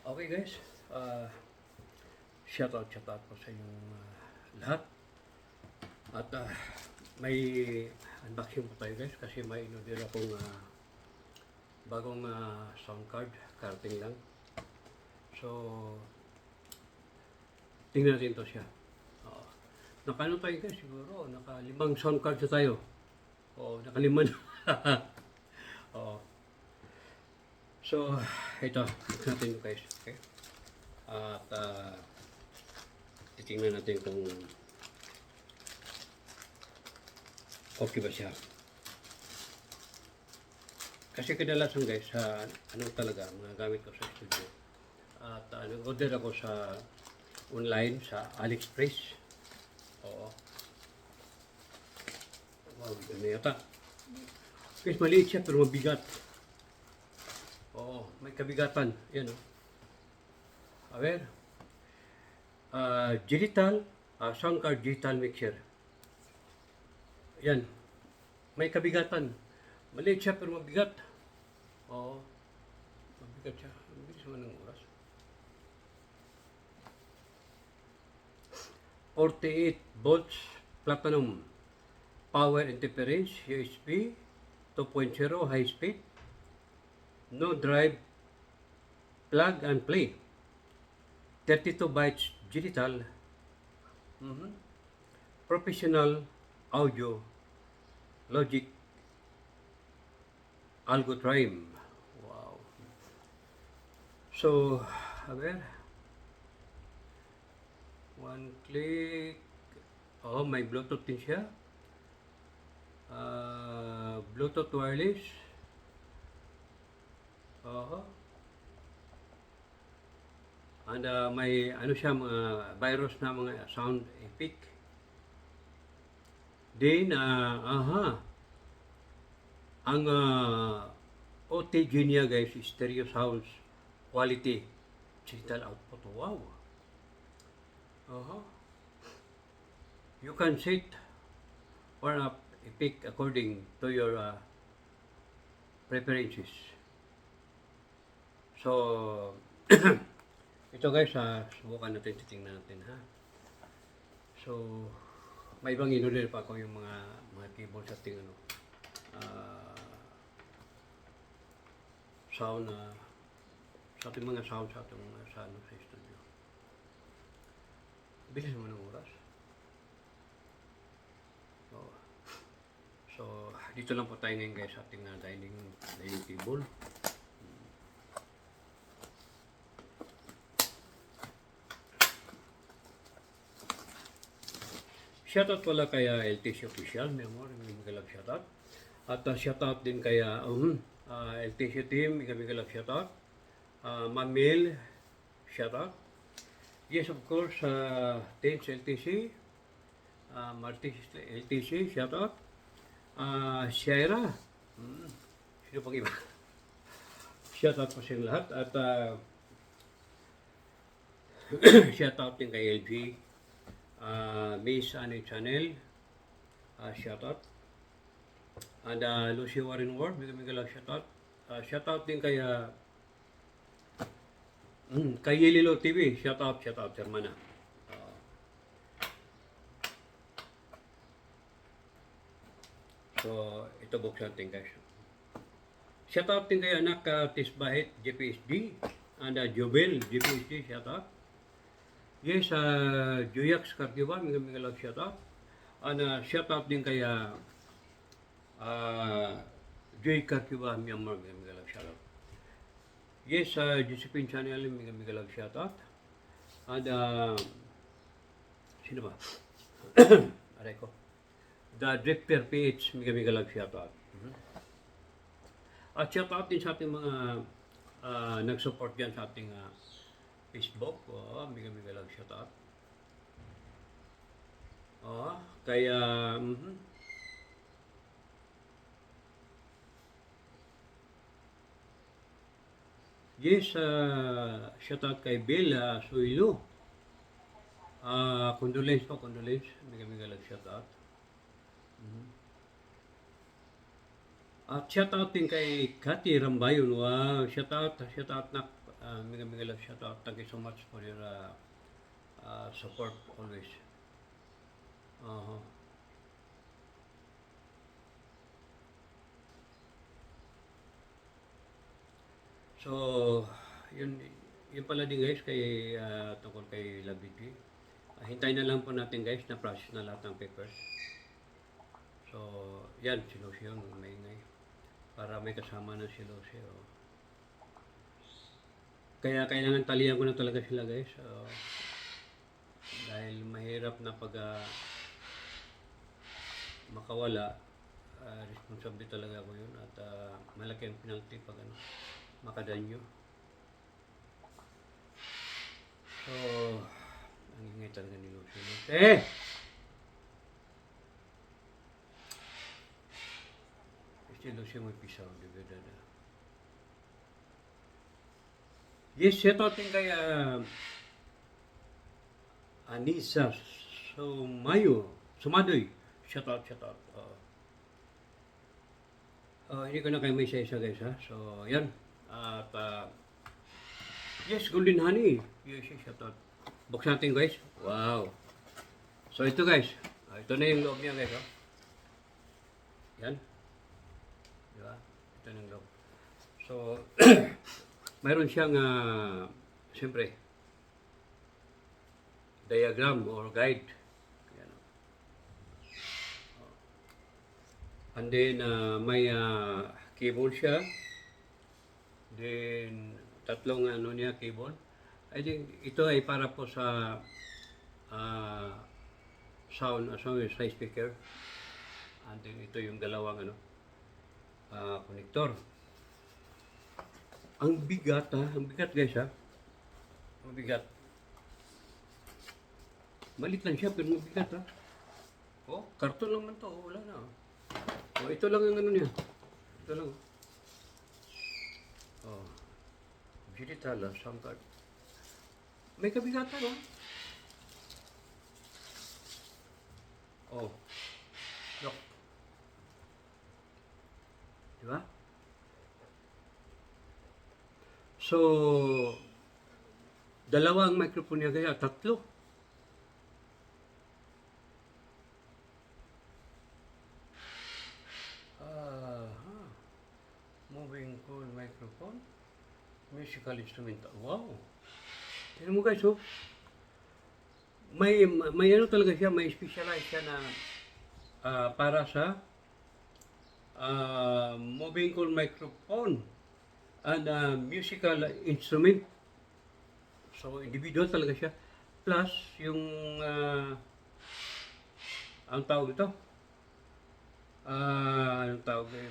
Okay guys, shoutout po sa inyong lahat. At may unboxing po tayo guys kasi may inorder akong bagong sound card, carding lang. So, tingnan natin to siya. Nakano tayo guys siguro, naka-5 sound card na tayo. Naka-5 na. Oo. So, ito, tignan natin ito guys. Okay? At titingnan natin kung okay ba siya. Kasi kadalasan guys, ano talaga, mga gamit ko sa studio. At nag-order ako sa online, sa AliExpress. Oo. Wow, ano yata. Guys, maliit siya pero mabigat. Oo, may kabigatan. Yan o. A ver. Digital, sound card digital mixer. Yan. May kabigatan. Maliit siya pero mabigat. Oo. Mabigat siya. Mabilis naman ng oras. 48 volts platinum. Power interference, USB 2.0 high speed. No drive, plug and play. 32 bytes digital. Professional audio. Logic Algotrime. Wow. So, a ver. One click. Oh, may Bluetooth din siya. Bluetooth wireless. And may ano siya, mga virus na mga sound effect. Then, ang OTG niya guys, stereo sounds quality digital output. Wow. You can set or pick according to your preferences. So, ito guys, subukan natin, titingnan natin ha. So, may ibang inorder pa ako yung mga keyboard sa ating sound sa ating mga sound sa ating sa studio. Bilis naman ng oras. So, dito lang po tayo ngayon guys sa ating dining table. Shoutout pala kaya LTC Official, Memor, migalag shoutout. At shoutout din kaya LTC Team, migalag shoutout. Mamil, shoutout. Yes, of course, Tens LTC, Martis LTC, shoutout. Shaira, sino pang iba? Shoutout po silang lahat. At shoutout din kay LG. Miss Annie Channel, shoutout. And Lucy Warren Ward, may lang shoutout. Shoutout din kay Yelilo TV, shoutout, Hermana. So, ito buksan natin guys. Shoutout din kay anak Tisbahit, JPSD, and Jobel, JPSD, shoutout. Yes, Juyax Cardiva, may lang shoutout. And shoutout din kaya Joy Cardiva, Myanmar, may lang shoutout. Yes, Josephine Channel, may lang shoutout. And sino ba? Aray ko. The Drifter PH, may lang shoutout. At shoutout din sa ating mga nag-support dyan sa ating Facebook, may lang shoutout. Kaya yes, shoutout kay Bill Suilo. Condolence, may lang shoutout. At shoutout din kay Cathy Rambayon. Wow, shoutout na Mega love shout out. Thank you so much for your support always. Uh-huh. So, yun, yun pala din guys kay tungkol kay Labiti. Hintayin na lang po natin guys na process na lahat ng papers. So, yan, si Lucy yun, maingay. Para may kasama na si Lucy. Oh. Kaya kailangan talihan ko na talaga sila guys. Dahil mahirap na pag makawala, responsible talaga ako yun. At malaki ang penalty pag makadanyo. So, ang ingay talaga ni Lucy. Si Lucy may pisaw, di ba dada? Yes, shout out din kay Anissa Sumadoy. Shout out. Hindi ko na kayo may isa-isa guys ha. So, yan. At, yes, Golden Honey. Yes, shout out. Buksan natin guys. Wow. So, ito guys. Ito na yung loob niya guys. Oh. Yan. Diba? Ito na yung loob. So, mayroon siyang, siyempre, diagram or guide. Yan. And then, may cable siya. Then, tatlong cable. I think ito ay para po sa sound sa speaker. And then, ito yung dalawang connector. Ang bigat guys ha. Ang bigat. Malit lang siya pero mabigat ha. Oh, karton lang man to, wala na. Oh, ito lang ang niya. Ito lang. Oh. Digital sound card. May kabigatan oh. Oh. Look. Diba? So, dalawang microphone niya kaya, tatlo. Moving cool microphone. Musical instrument. Wow! Tignan mo guys, oh. May talaga siya, may specialize siya na para sa moving cool microphone. And musical instrument. So, individual talaga siya. Plus, yung, ang tawag ito? Anong tawag ito?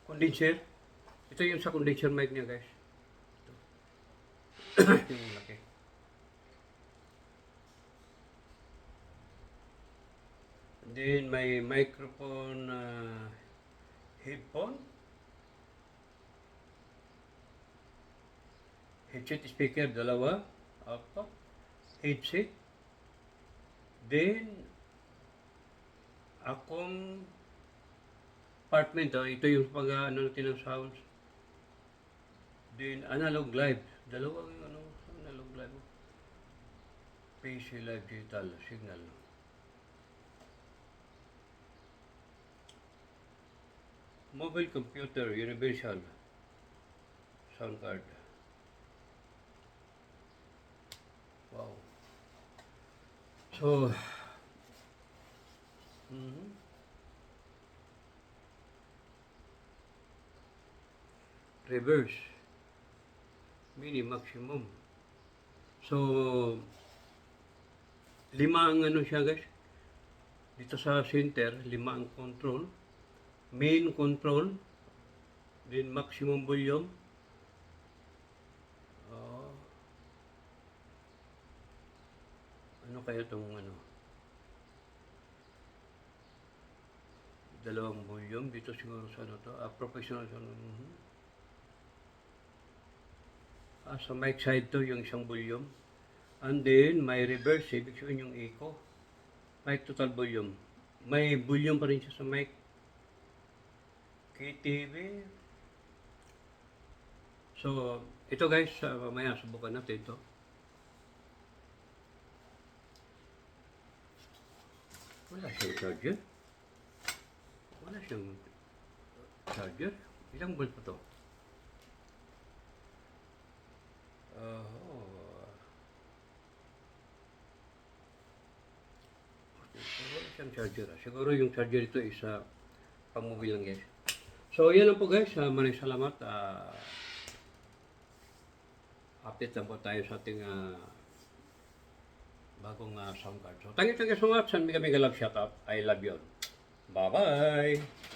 Condenser. Ito yung sa condenser mic niya, guys. Ito yung laki. Then may microphone headphone, headset speaker dalawa, output, headset, then akong apartment, ito yung pag natin ng sounds, then analog live, dalawang analog live, PC live digital signal. Mobile computer, universal sound card. Wow. So, reverse, mini, maximum. So, 5 ang siya guys. Dito sa center, 5 ang control. Main control, then maximum volume. Ano kaya itong dalawang volume dito siguro sa to, professional sa mic side to yung isang volume, and then may reverse, ibig sabihin yung echo, mic total volume, may volume pa rin siya sa mic. KTV. So, ito guys, mamaya subukan natin ito. Wala siyang charger. Wala siyang charger. Ilang volt pa to? Wala siyang charger. Siguro yung charger ito is pang-mobile lang guys. So, yan lang po guys. Maraming salamat. Update lang po tayo sa ating bagong sound card. So, thank you so much. And mega love shout out. I love you all. Bye-bye!